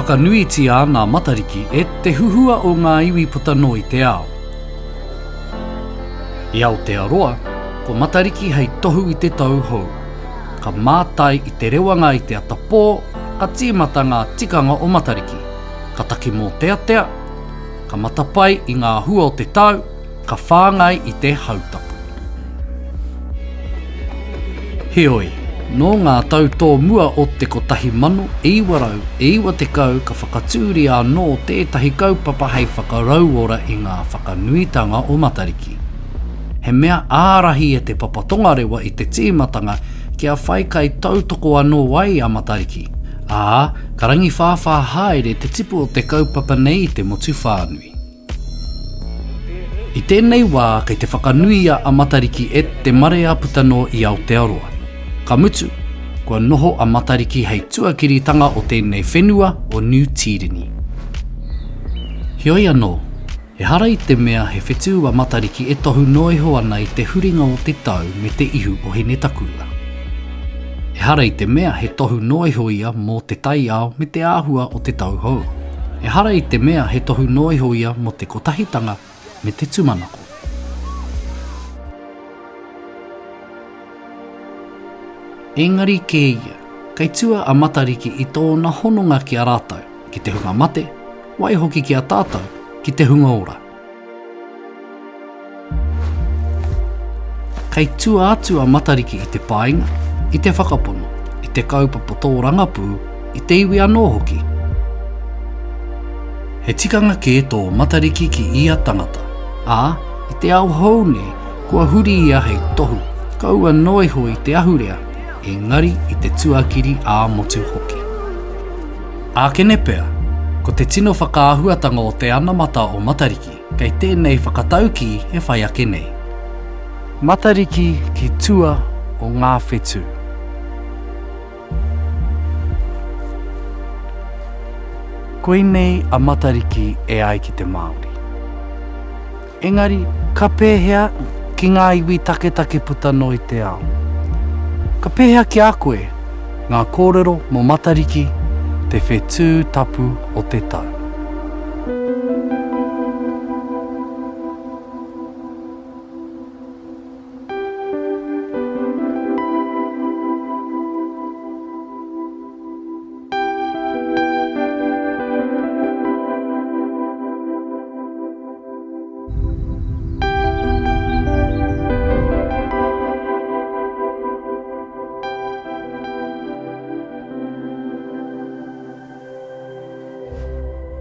whakanuiti a ngā matariki e te huhua o ngā iwi puta no i te ao. I Aotearoa, ko matariki hei tohu i te tau hou. Ka mātai i te rewanga i te atapō, ka tīmata ngā tikanga o matariki. Ka taki mō teatea, ka matapai i ngā hua o te tau, ka whāngai i te hautapu. Heoi, no ngā tau tō mua o te kotahi mano, e warau, e iwa te kau ka whakatūri anō tētahi kaupapa hei whakarauora i ngā whakanuitanga o matariki. He mea ārahi e te papatonga rewa i te tīmatanga kia whaikai tautoko anō wai a matariki. Ka rangi whāwha haere te tipu o te kaupapa nei te motu whānui. I tēnei wā kei te whakanuia a matariki e te marea putano i Aotearoa. Ka mutu, kua noho a matariki hei tuakiritanga o tēnei whenua o New Tirini. Heoi anō, e hara i te mea he whetū a matariki e tohu noiho ana i te huringa o te tau me te ihu o he netakurua. E hara i te mea he tohu noiho ia mō te tai ao me te āhua o te tau hou. E hara i te mea he tohu noiho ia mō te kotahitanga me te tumanako. Engari ke ia, kei tua a matariki i tōna hononga ki a rātau, ki te hunga mate, wai hoki ki a tātou, ki te hunga ora. Kei tua atu a matariki i te painga, i te whakapono, i te kaupapa tō rangapū, i te iwi anō hoki. He tikanga ke tō matariki ki ia tangata, i te au haune, kua huri ia hei tohu, kaua noiho i te ahurea, engari i te tuakiri a motu hoki. Kene pea, ko te tino whakaahuatanga o te anamata o matariki, kei tēnei whakatauki e whai ake nei. Matariki ki tua o ngā whetū. Koinei a matariki e ai ki te Māori. Engari, ka pēhea ki ngā iwi take puta no i te ao. Ka pēhea ki a koe, ngā kōrero mō matariki, te whetū tapu o te tau.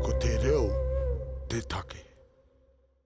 Ko te reo, te take.